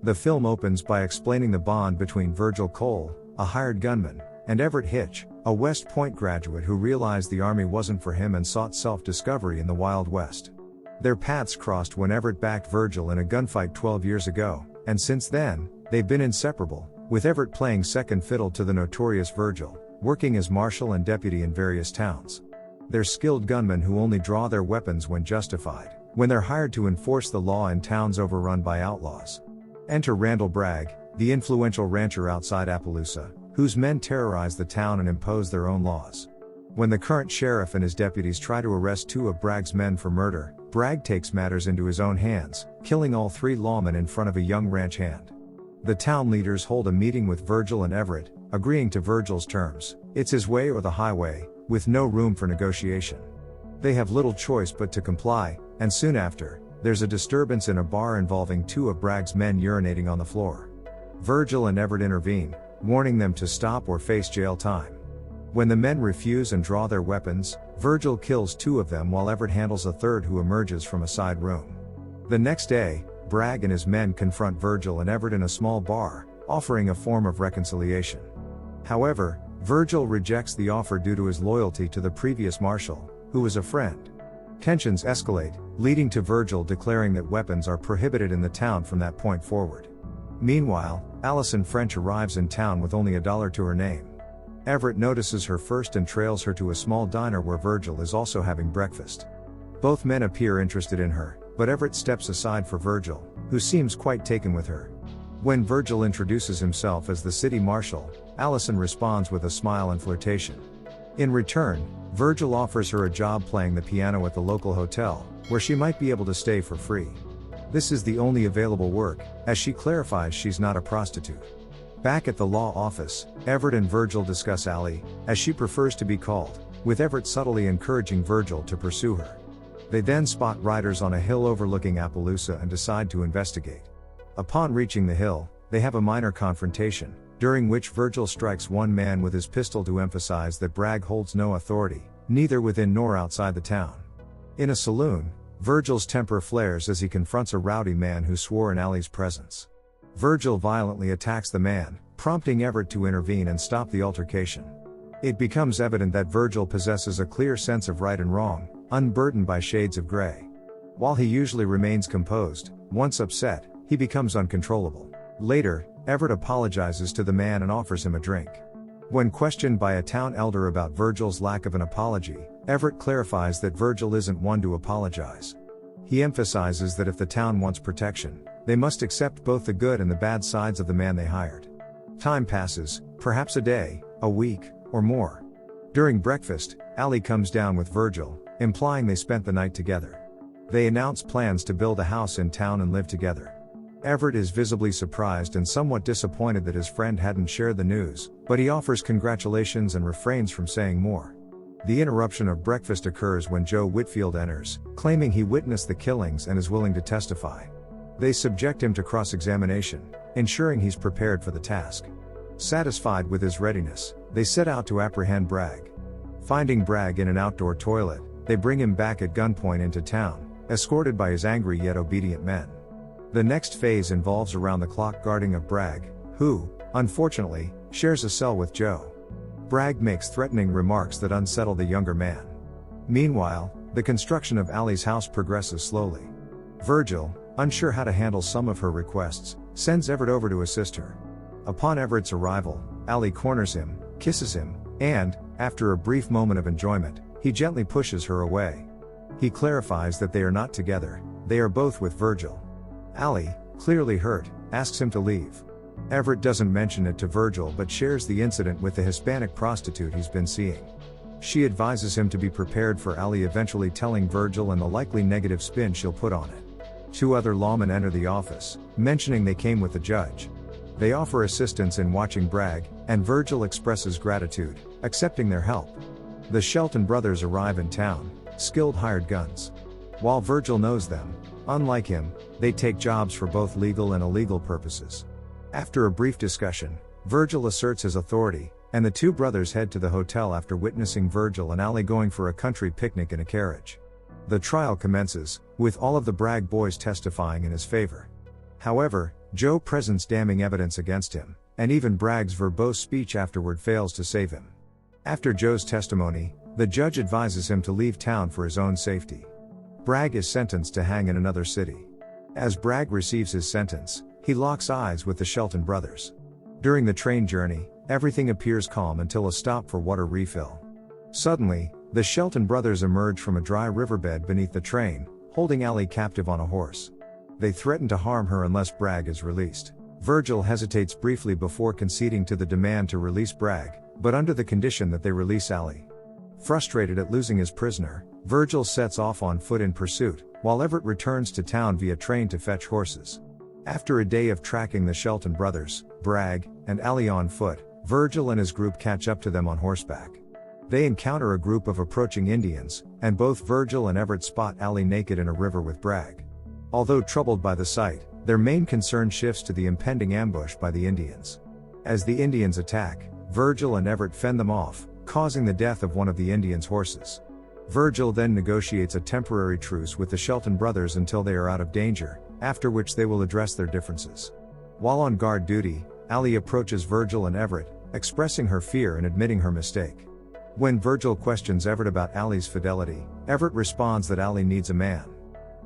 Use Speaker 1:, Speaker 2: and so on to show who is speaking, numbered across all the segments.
Speaker 1: The film opens by explaining the bond between Virgil Cole, a hired gunman, and Everett Hitch, a West Point graduate who realized the army wasn't for him and sought self-discovery in the Wild West. Their paths crossed when Everett backed Virgil in a gunfight 12 years ago, and since then, they've been inseparable, with Everett playing second fiddle to the notorious Virgil, working as marshal and deputy in various towns. They're skilled gunmen who only draw their weapons when justified, when they're hired to enforce the law in towns overrun by outlaws. Enter Randall Bragg, the influential rancher outside Appaloosa, whose men terrorize the town and impose their own laws. When the current sheriff and his deputies try to arrest 2 of Bragg's men for murder, Bragg takes matters into his own hands, killing all 3 lawmen in front of a young ranch hand. The town leaders hold a meeting with Virgil and Everett, agreeing to Virgil's terms. It's his way or the highway, with no room for negotiation. They have little choice but to comply, and soon after, there's a disturbance in a bar involving 2 of Bragg's men urinating on the floor. Virgil and Everett intervene, warning them to stop or face jail time. When the men refuse and draw their weapons, Virgil kills 2 of them while Everett handles a third who emerges from a side room. The next day, Bragg and his men confront Virgil and Everett in a small bar, offering a form of reconciliation. However, Virgil rejects the offer due to his loyalty to the previous marshal, who was a friend. Tensions escalate, leading to Virgil declaring that weapons are prohibited in the town from that point forward. Meanwhile, Allison French arrives in town with only $1 to her name. Everett notices her first and trails her to a small diner where Virgil is also having breakfast. Both men appear interested in her, but Everett steps aside for Virgil, who seems quite taken with her. When Virgil introduces himself as the city marshal, Allison responds with a smile and flirtation. In return, Virgil offers her a job playing the piano at the local hotel, where she might be able to stay for free. This is the only available work, as she clarifies she's not a prostitute. Back at the law office, Everett and Virgil discuss Allie, as she prefers to be called, with Everett subtly encouraging Virgil to pursue her. They then spot riders on a hill overlooking Appaloosa and decide to investigate. Upon reaching the hill, they have a minor confrontation, during which Virgil strikes one man with his pistol to emphasize that Bragg holds no authority, neither within nor outside the town. In a saloon, Virgil's temper flares as he confronts a rowdy man who swore in Allie's presence. Virgil violently attacks the man, prompting Everett to intervene and stop the altercation. It becomes evident that Virgil possesses a clear sense of right and wrong, unburdened by shades of gray. While he usually remains composed, once upset, he becomes uncontrollable. Later, Everett apologizes to the man and offers him a drink. When questioned by a town elder about Virgil's lack of an apology, Everett clarifies that Virgil isn't one to apologize. He emphasizes that if the town wants protection, they must accept both the good and the bad sides of the man they hired. Time passes, perhaps a day, a week, or more. During breakfast, Allie comes down with Virgil, implying they spent the night together. They announce plans to build a house in town and live together. Everett is visibly surprised and somewhat disappointed that his friend hadn't shared the news, but he offers congratulations and refrains from saying more. The interruption of breakfast occurs when Joe Whitfield enters, claiming he witnessed the killings and is willing to testify. They subject him to cross-examination, ensuring he's prepared for the task. Satisfied with his readiness, they set out to apprehend Bragg. Finding Bragg in an outdoor toilet, they bring him back at gunpoint into town, escorted by his angry yet obedient men. The next phase involves around-the-clock guarding of Bragg, who, unfortunately, shares a cell with Joe. Bragg makes threatening remarks that unsettle the younger man. Meanwhile, the construction of Allie's house progresses slowly. Virgil, unsure how to handle some of her requests, sends Everett over to assist her. Upon Everett's arrival, Allie corners him, kisses him, and, after a brief moment of enjoyment, he gently pushes her away. He clarifies that they are not together, they are both with Virgil. Allie, clearly hurt, asks him to leave. Everett doesn't mention it to Virgil but shares the incident with the Hispanic prostitute he's been seeing. She advises him to be prepared for Allie eventually telling Virgil and the likely negative spin she'll put on it. 2 other lawmen enter the office, mentioning they came with the judge. They offer assistance in watching Bragg, and Virgil expresses gratitude, accepting their help. The Shelton brothers arrive in town, skilled hired guns. While Virgil knows them, unlike him, they take jobs for both legal and illegal purposes. After a brief discussion, Virgil asserts his authority, and the 2 brothers head to the hotel after witnessing Virgil and Allie going for a country picnic in a carriage. The trial commences, with all of the Bragg boys testifying in his favor. However, Joe presents damning evidence against him, and even Bragg's verbose speech afterward fails to save him. After Joe's testimony, the judge advises him to leave town for his own safety. Bragg is sentenced to hang in another city. As Bragg receives his sentence, he locks eyes with the Shelton brothers. During the train journey, everything appears calm until a stop for water refill. Suddenly, the Shelton brothers emerge from a dry riverbed beneath the train, holding Allie captive on a horse. They threaten to harm her unless Bragg is released. Virgil hesitates briefly before conceding to the demand to release Bragg, but under the condition that they release Allie. Frustrated at losing his prisoner, Virgil sets off on foot in pursuit, while Everett returns to town via train to fetch horses. After a day of tracking the Shelton brothers, Bragg, and Allie on foot, Virgil and his group catch up to them on horseback. They encounter a group of approaching Indians, and both Virgil and Everett spot Allie naked in a river with Bragg. Although troubled by the sight, their main concern shifts to the impending ambush by the Indians. As the Indians attack, Virgil and Everett fend them off, causing the death of one of the Indians' horses. Virgil then negotiates a temporary truce with the Shelton brothers until they are out of danger, after which they will address their differences. While on guard duty, Allie approaches Virgil and Everett, expressing her fear and admitting her mistake. When Virgil questions Everett about Allie's fidelity, Everett responds that Allie needs a man.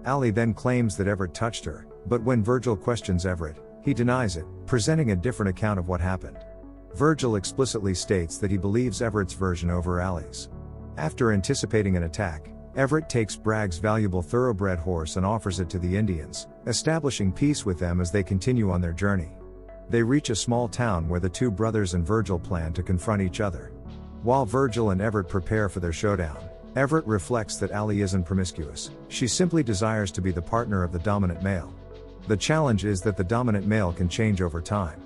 Speaker 1: Allie then claims that Everett touched her, but when Virgil questions Everett, he denies it, presenting a different account of what happened. Virgil explicitly states that he believes Everett's version over Allie's. After anticipating an attack, Everett takes Bragg's valuable thoroughbred horse and offers it to the Indians, establishing peace with them as they continue on their journey. They reach a small town where the two brothers and Virgil plan to confront each other. While Virgil and Everett prepare for their showdown, Everett reflects that Allie isn't promiscuous, she simply desires to be the partner of the dominant male. The challenge is that the dominant male can change over time.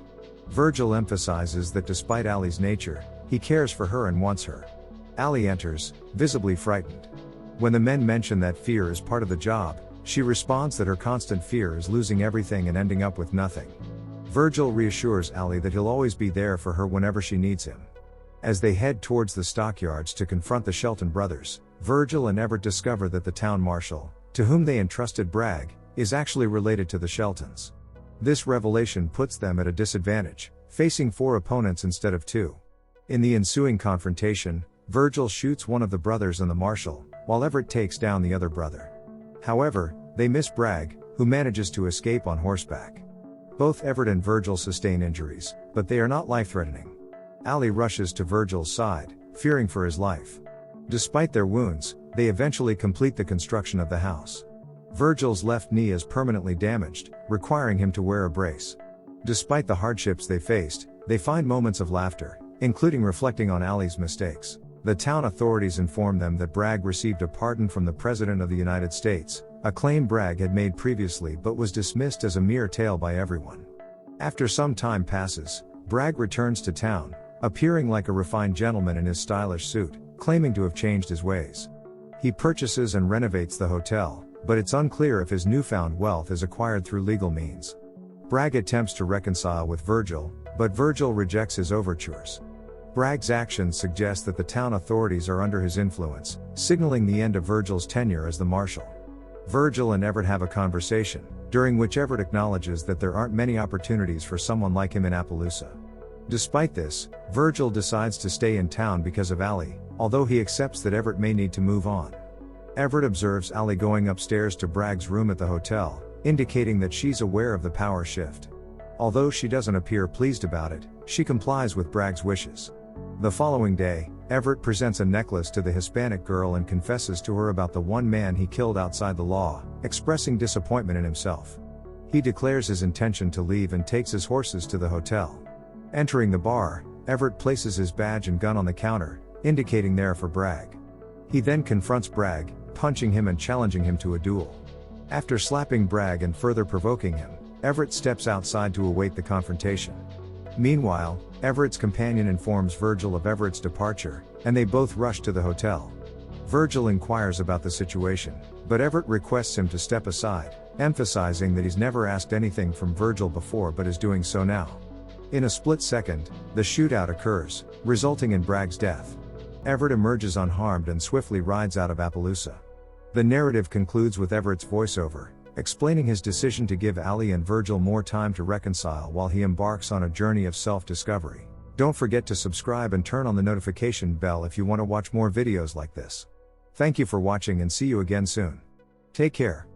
Speaker 1: Virgil emphasizes that despite Allie's nature, he cares for her and wants her. Allie enters, visibly frightened. When the men mention that fear is part of the job, she responds that her constant fear is losing everything and ending up with nothing. Virgil reassures Allie that he'll always be there for her whenever she needs him. As they head towards the stockyards to confront the Shelton brothers, Virgil and Everett discover that the town marshal, to whom they entrusted Bragg, is actually related to the Sheltons. This revelation puts them at a disadvantage, facing 4 opponents instead of 2. In the ensuing confrontation, Virgil shoots one of the brothers and the marshal, while Everett takes down the other brother. However, they miss Bragg, who manages to escape on horseback. Both Everett and Virgil sustain injuries, but they are not life-threatening. Allie rushes to Virgil's side, fearing for his life. Despite their wounds, they eventually complete the construction of the house. Virgil's left knee is permanently damaged, requiring him to wear a brace. Despite the hardships they faced, they find moments of laughter, including reflecting on Allie's mistakes. The town authorities inform them that Bragg received a pardon from the President of the United States, a claim Bragg had made previously but was dismissed as a mere tale by everyone. After some time passes, Bragg returns to town, appearing like a refined gentleman in his stylish suit, claiming to have changed his ways. He purchases and renovates the hotel, but it's unclear if his newfound wealth is acquired through legal means. Bragg attempts to reconcile with Virgil, but Virgil rejects his overtures. Bragg's actions suggest that the town authorities are under his influence, signaling the end of Virgil's tenure as the marshal. Virgil and Everett have a conversation, during which Everett acknowledges that there aren't many opportunities for someone like him in Appaloosa. Despite this, Virgil decides to stay in town because of Allie, although he accepts that Everett may need to move on. Everett observes Allie going upstairs to Bragg's room at the hotel, indicating that she's aware of the power shift. Although she doesn't appear pleased about it, she complies with Bragg's wishes. The following day, Everett presents a necklace to the Hispanic girl and confesses to her about the one man he killed outside the law, expressing disappointment in himself. He declares his intention to leave and takes his horses to the hotel. Entering the bar, Everett places his badge and gun on the counter, indicating they're for Bragg. He then confronts Bragg, punching him and challenging him to a duel. After slapping Bragg and further provoking him, Everett steps outside to await the confrontation. Meanwhile, Everett's companion informs Virgil of Everett's departure, and they both rush to the hotel. Virgil inquires about the situation, but Everett requests him to step aside, emphasizing that he's never asked anything from Virgil before but is doing so now. In a split second, the shootout occurs, resulting in Bragg's death. Everett emerges unharmed and swiftly rides out of Appaloosa. The narrative concludes with Everett's voiceover, explaining his decision to give Allie and Virgil more time to reconcile while he embarks on a journey of self-discovery. Don't forget to subscribe and turn on the notification bell if you want to watch more videos like this. Thank you for watching and see you again soon. Take care.